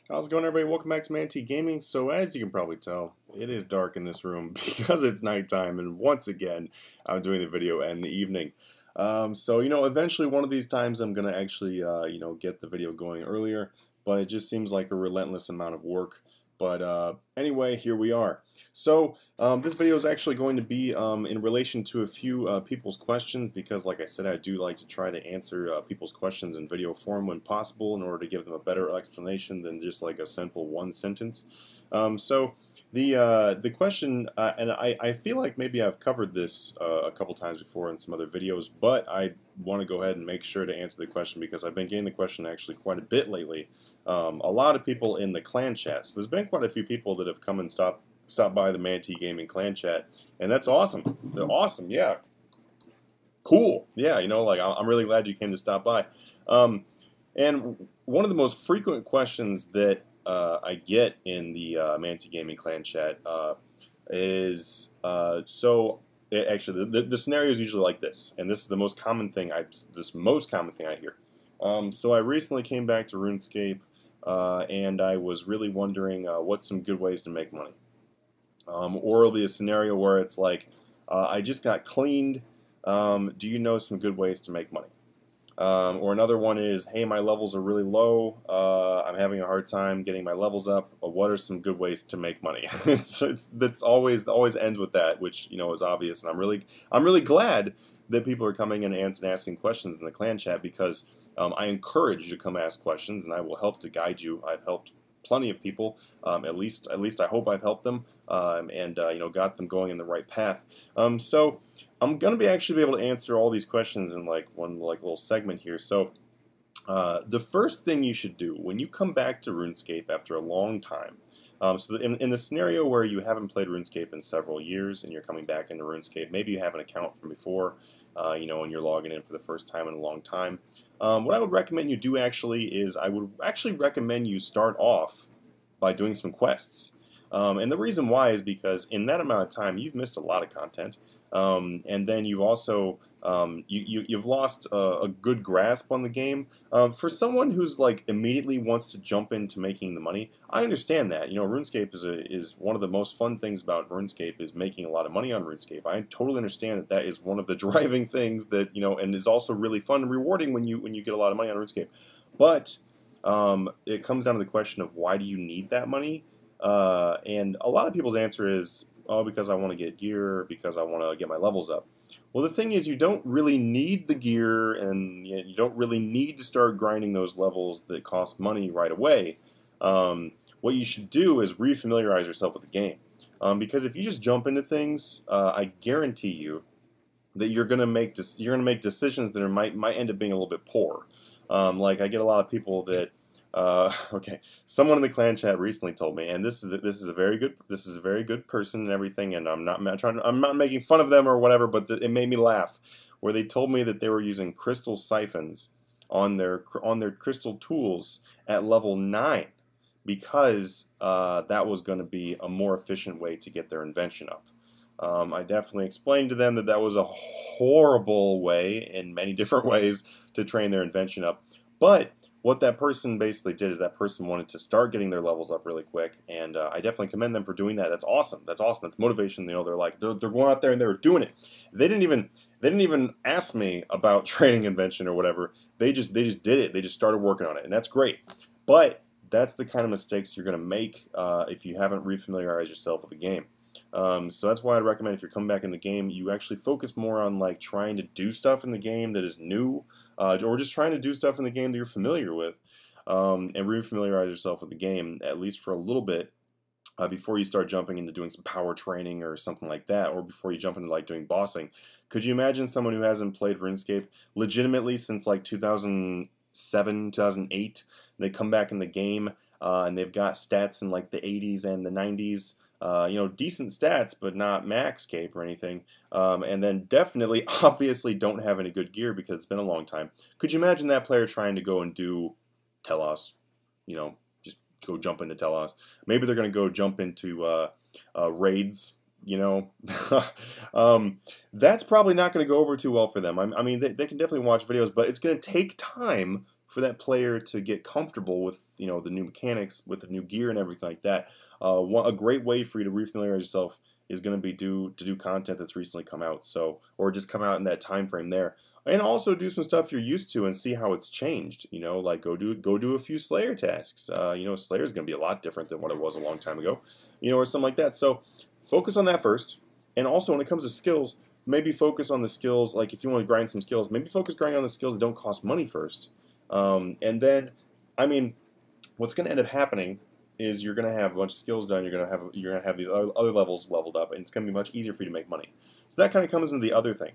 How's it going, everybody? Welcome back to Manatee Gaming. So, as you can probably tell, it is dark in this room because it's nighttime, and once again, I'm doing the video in the evening. Eventually one of these times I'm going to actually, get the video going earlier, but it just seems like a relentless amount of work. But anyway, here we are. This video is actually going to be in relation to a few people's questions because, like I said, I do like to try to answer people's questions in video form when possible in order to give them a better explanation than just like a simple one sentence. The question, and I feel like maybe I've covered this a couple times before in some other videos, but I want to go ahead and make sure to answer the question because I've been getting the question actually quite a bit lately. A lot of people in the clan chat. So there's been quite a few people that have come and stopped by the Manatee Gaming clan chat, and that's awesome. They're awesome, yeah. Cool, yeah. I'm really glad you came to stop by. And one of the most frequent questions that I get in the Manatee Gaming clan chat is actually the scenario is usually like this, and this is the most common thing I hear. So I recently came back to RuneScape, and I was really wondering what's some good ways to make money. Or it'll be a scenario where it's like, I just got cleaned. Do you know some good ways to make money? Or another one is, hey, my levels are really low. I'm having a hard time getting my levels up. What are some good ways to make money? That's always ends with that, which is obvious. And I'm really glad that people are coming in and asking questions in the clan chat because I encourage you to come ask questions, and I will help to guide you. I've helped plenty of people. At least I hope I've helped them and got them going in the right path. So I'm gonna actually be able to answer all these questions in like one little segment here. So the first thing you should do when you come back to RuneScape after a long time. In the scenario where you haven't played RuneScape in several years and you're coming back into RuneScape, maybe you have an account from before, and you're logging in for the first time in a long time. What I would recommend you do is I would actually recommend you start off by doing some quests. And the reason why is because in that amount of time you've missed a lot of content, and then you've also you've lost a good grasp on the game. For someone who's like immediately wants to jump into making the money, I understand that. RuneScape is one of the most fun things about RuneScape is making a lot of money on RuneScape. I totally understand that is one of the driving things that and is also really fun and rewarding when you get a lot of money on RuneScape. But it comes down to the question of why do you need that money? And a lot of people's answer is, oh, because I want to get gear, because I want to get my levels up. Well, the thing is, you don't really need the gear, and you don't really need to start grinding those levels that cost money right away. What you should do is refamiliarize yourself with the game. Because if you just jump into things, I guarantee you that you're gonna make decisions that might end up being a little bit poor. Like I get a lot of people that okay, someone in the clan chat recently told me, and this is a very good person and everything, and I'm not making fun of them or whatever, but it made me laugh, where they told me that they were using crystal siphons on their crystal tools at level 9 because that was going to be a more efficient way to get their invention up. I definitely explained to them that was a horrible way in many different ways to train their invention up, but what that person basically did is that person wanted to start getting their levels up really quick, and I definitely commend them for doing that. That's awesome. That's awesome. That's motivation. They're going out there and they were doing it. They didn't even ask me about training invention or whatever. They just did it. They just started working on it, and that's great. But that's the kind of mistakes you're going to make if you haven't refamiliarized yourself with the game. So that's why I'd recommend if you're coming back in the game, you actually focus more on like trying to do stuff in the game that is new, or just trying to do stuff in the game that you're familiar with, and refamiliarize yourself with the game at least for a little bit before you start jumping into doing some power training or something like that, or before you jump into like doing bossing. Could you imagine someone who hasn't played RuneScape legitimately since like 2007, 2008? They come back in the game and they've got stats in like the 80s and the 90s. Decent stats, but not max cape or anything. And then definitely, obviously, don't have any good gear because it's been a long time. Could you imagine that player trying to go and do Telos? Just go jump into Telos. Maybe they're going to go jump into raids. That's probably not going to go over too well for them. I mean, they can definitely watch videos, but it's going to take time for that player to get comfortable with the new mechanics, with the new gear and everything like that. A great way for you to refamiliarize yourself is going to be to do content that's recently come out, or just come out in that time frame there, and also do some stuff you're used to and see how it's changed. Like go do a few Slayer tasks. Slayer's going to be a lot different than what it was a long time ago, or something like that. So focus on that first, and also when it comes to skills, maybe focus on the skills. Like if you want to grind some skills, maybe focus grinding on the skills that don't cost money first, and then, I mean, what's going to end up happening is you're going to have a bunch of skills done. You're going to have these other levels leveled up, and it's going to be much easier for you to make money. So that kind of comes into the other thing.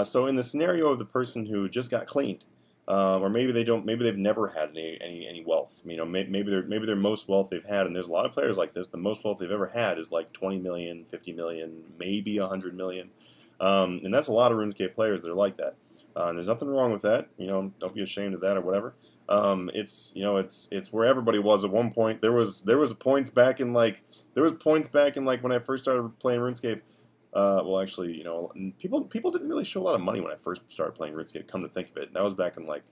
So in the scenario of the person who just got cleaned, or maybe they've never had any wealth. Maybe they're most wealth they've had, and there's a lot of players like this. The most wealth they've ever had is like 20 million, 50 million, maybe 100 million, and that's a lot of RuneScape players that are like that. And there's nothing wrong with that. Don't be ashamed of that or whatever. It's where everybody was at one point. There was points back in like when I first started playing RuneScape. Well, actually, people didn't really show a lot of money when I first started playing RuneScape. Come to think of it, that was back in like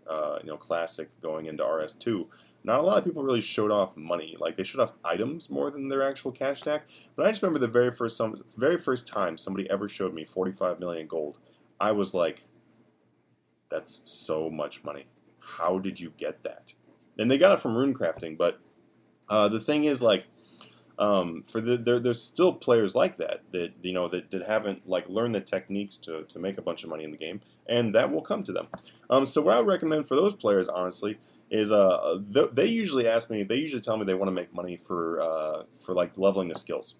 Classic going into RS2. Not a lot of people really showed off money. Like they showed off items more than their actual cash stack. But I just remember the very first time somebody ever showed me 45 million gold, I was like, that's so much money. How did you get that? And they got it from runecrafting, but the thing is, like, there's still players like that haven't like learned the techniques to make a bunch of money in the game, and that will come to them. So what I would recommend for those players, honestly, is they usually tell me they want to make money for like leveling the skills.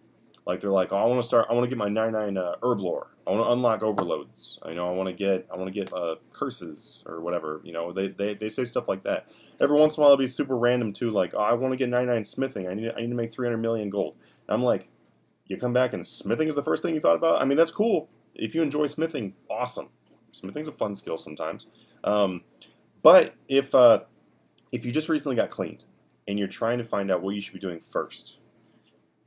Like they're like, oh, I want to get my 99 herb lore. I want to unlock overloads. I want to get curses or whatever. They say stuff like that. Every once in a while it'll be super random too, like, oh, I want to get 99 smithing. I need to make 300 million gold. And I'm like, you come back and smithing is the first thing you thought about? I mean, that's cool. If you enjoy smithing, awesome. Smithing's a fun skill sometimes. But if you just recently got cleaned and you're trying to find out what you should be doing first,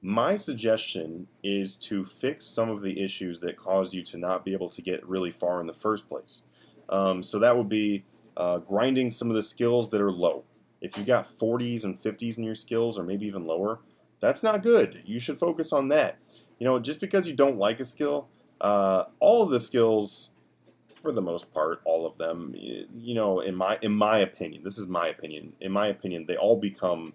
my suggestion is to fix some of the issues that cause you to not be able to get really far in the first place. So that would be grinding some of the skills that are low. If you've got 40s and 50s in your skills, or maybe even lower, that's not good. You should focus on that. Just because you don't like a skill, all of the skills, for the most part, all of them, in my opinion, this is my opinion. In my opinion, they all become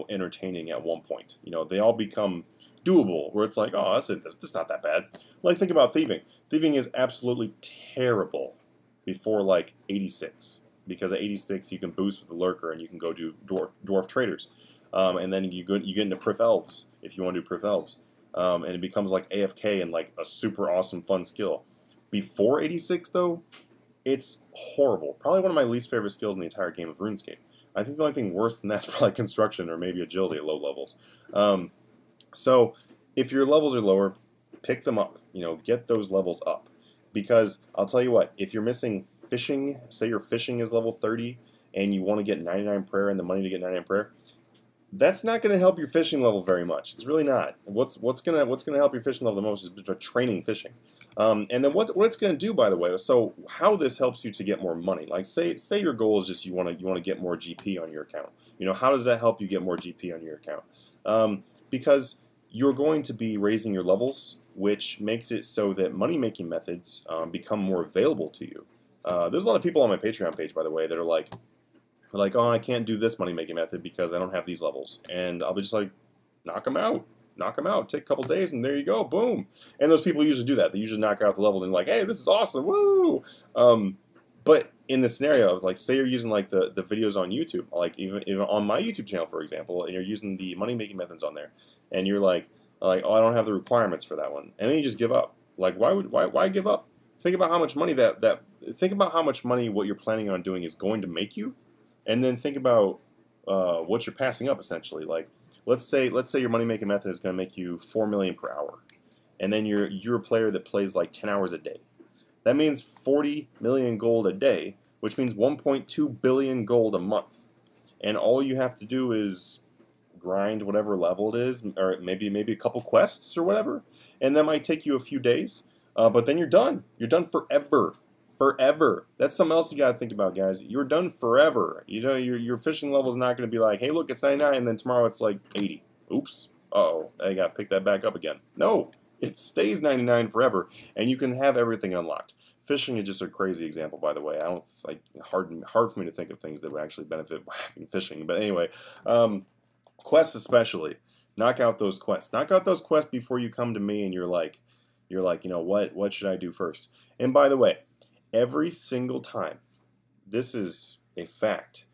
entertaining at one point. They all become doable, where it's like, oh, that's not that bad. Like, think about thieving. Thieving is absolutely terrible before like 86, because at 86 you can boost with the lurker and you can go do dwarf traders, and then you get into Prif Elves if you want to do Prif Elves, and it becomes like AFK and like a super awesome fun skill. Before 86 though, it's horrible. Probably one of my least favorite skills in the entire game of RuneScape. I think the only thing worse than that's probably construction or maybe agility at low levels. So if your levels are lower, pick them up. Get those levels up. Because I'll tell you what, if you're missing fishing, say your fishing is level 30 and you want to get 99 prayer and the money to get 99 prayer, that's not going to help your fishing level very much. It's really not. What's going to help your fishing level the most is training fishing. And then what it's going to do, by the way, so how this helps you to get more money. Like say your goal is just you want to get more GP on your account. How does that help you get more GP on your account? Because you're going to be raising your levels, which makes it so that money-making methods become more available to you. There's a lot of people on my Patreon page, by the way, that are like, oh, I can't do this money-making method because I don't have these levels. And I'll be just like, knock them out. Knock them out. Take a couple days, and there you go. Boom. And those people usually do that. They usually knock out the level and they're like, hey, this is awesome. Woo! But in the scenario of, like, say you're using, like, the videos on YouTube, like, even on my YouTube channel, for example, and you're using the money-making methods on there, and you're like, oh, I don't have the requirements for that one. And then you just give up. Like, why give up? Think about how much money think about how much money what you're planning on doing is going to make you, and then think about what you're passing up, essentially. Like, let's say your money-making method is going to make you 4 million per hour, and then you're a player that plays like 10 hours a day. That means 40 million gold a day, which means 1.2 billion gold a month. And all you have to do is grind whatever level it is, or maybe a couple quests or whatever, and that might take you a few days, but then you're done. You're done forever. forever. That's something else you got to think about, guys. You're done forever. You know, your fishing level is not going to be like, hey, look, it's 99, and then tomorrow it's like 80. Oops. Uh-oh, I got to pick that back up again. No, it stays 99 forever, and you can have everything unlocked. Fishing is just a crazy example, by the way. I don't like hard for me to think of things that would actually benefit by having fishing. But anyway, quests especially. Knock out those quests. Knock out those quests before you come to me and you're like, you know, what should I do first? And by the way, every single time, this is a fact.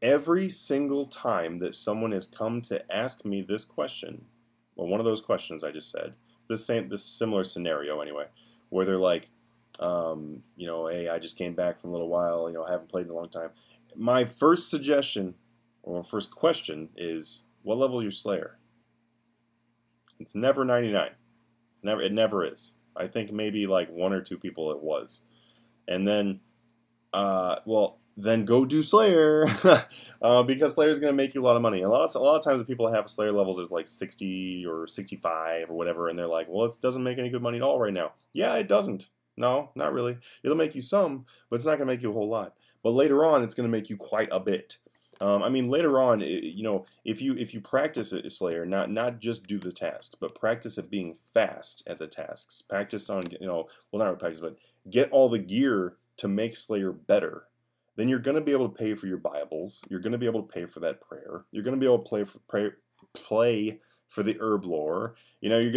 Every single time that someone has come to ask me this question, well, one of those questions I just said, this similar scenario anyway, where they're like, you know, hey, I just came back from a little while, you know, I haven't played in a long time. My first suggestion, or first question is, what level is your Slayer? It's never 99. It never is. I think maybe like 1 or 2 people it was. And then, well, then go do Slayer, because Slayer is going to make you a lot of money. A lot of times the people that have Slayer levels is like 60 or 65 or whatever, and they're like, well, it doesn't make any good money at all right now. Yeah, it doesn't. No, not really. It'll make you some, but it's not going to make you a whole lot. But later on, it's going to make you quite a bit. I mean, later on, you know, if you practice a Slayer, not just do the tasks, but practice at being fast at the tasks. Practice on, you know, well, not practice, but get all the gear to make Slayer better. Then you're going to be able to pay for your Bibles. You're going to be able to pay for that prayer. You're going to be able to play for the herb lore. You know, you're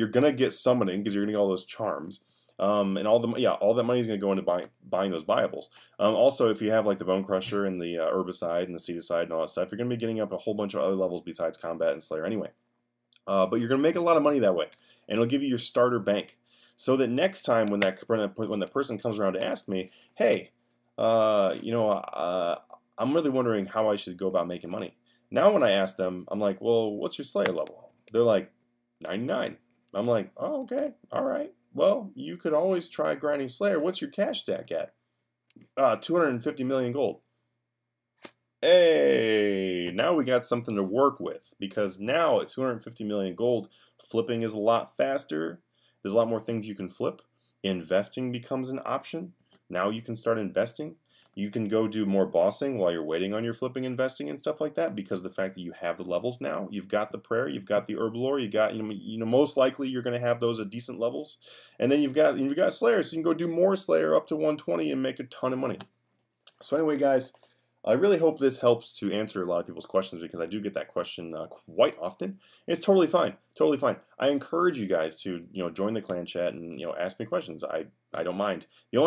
gonna get summoning because you're gonna get all those charms. And all that money is going to go into buying those Bibles. Also, if you have like the Bone Crusher and the Herbicide and the Seedicide and all that stuff, you're going to be getting up a whole bunch of other levels besides Combat and Slayer anyway. But you're going to make a lot of money that way, and it'll give you your starter bank. So that next time when the person comes around to ask me, hey, you know, I'm really wondering how I should go about making money. Now when I ask them, I'm like, well, what's your Slayer level? They're like, 99. I'm like, oh, okay, all right. Well, you could always try grinding Slayer. What's your cash stack at? 250 million gold. Hey, now we got something to work with, because now at 250 million gold, flipping is a lot faster. There's a lot more things you can flip. Investing becomes an option. Now you can start investing. You can go do more bossing while you're waiting on your flipping, investing, and stuff like that, because of the fact that you have the levels now. You've got the prayer, you've got the herb lore, you got, you know, most likely you're going to have those at decent levels, and then you've got Slayer, so you can go do more Slayer up to 120 and make a ton of money. So anyway, guys, I really hope this helps to answer a lot of people's questions, because I do get that question quite often. It's totally fine, totally fine. I encourage you guys to, you know, join the clan chat and, you know, ask me questions. I don't mind. The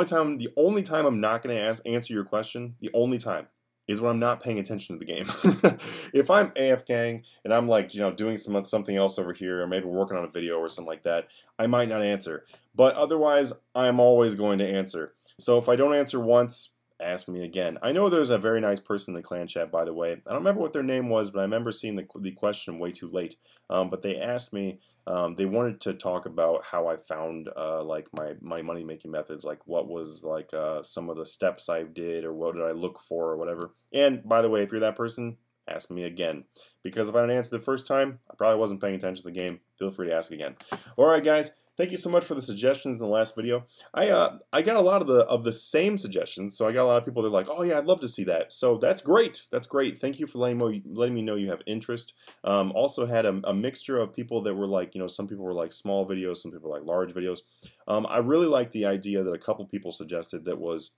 only time I'm not going to answer your question, the only time, is when I'm not paying attention to the game. If I'm AFKing and I'm like, you know, doing something else over here, or maybe working on a video or something like that, I might not answer. But otherwise, I'm always going to answer. So if I don't answer once, ask me again. I know there's a very nice person in the clan chat, by the way. I don't remember what their name was, but I remember seeing the question way too late. But they asked me, they wanted to talk about how I found like my money making methods, like what was like some of the steps I did, or what did I look for, or whatever. And by the way, if you're that person, ask me again, because if I didn't answer the first time, I probably wasn't paying attention to the game. Feel free to ask again. Alright guys, thank you so much for the suggestions in the last video. I got a lot of the same suggestions, so I got a lot of people that are like, oh yeah, I'd love to see that. So that's great. That's great. Thank you for letting me know you have interest. Also had a mixture of people that were like, you know, some people were like small videos, some people were like large videos. I really like the idea that a couple people suggested, that was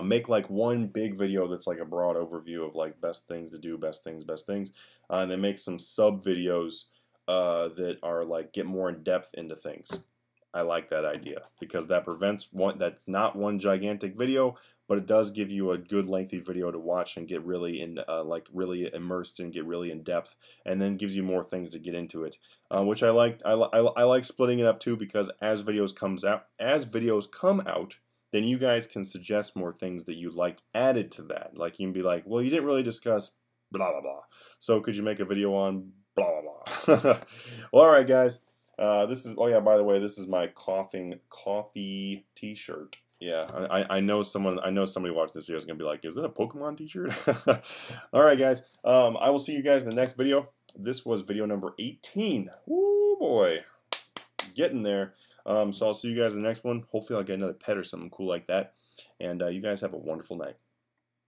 make like one big video that's like a broad overview of like best things to do, best things, and then make some sub videos that are like get more in depth into things. I like that idea, because that prevents that's not one gigantic video, but it does give you a good lengthy video to watch and get really in like really immersed and get really in depth, and then gives you more things to get into it, which I like. I like splitting it up too, because as videos come out, then you guys can suggest more things that you'd like added to that. Like you can be like, well, you didn't really discuss blah blah blah, so could you make a video on blah blah blah. Well, all right guys, this is, oh yeah, by the way, this is my coffee t-shirt. Yeah, I know somebody watching this video is gonna be like, is that a Pokemon t-shirt? All right guys, I will see you guys in the next video. This was video number 18. Woo boy, getting there. So I'll see you guys in the next one. Hopefully I'll get another pet or something cool like that. And you guys have a wonderful night.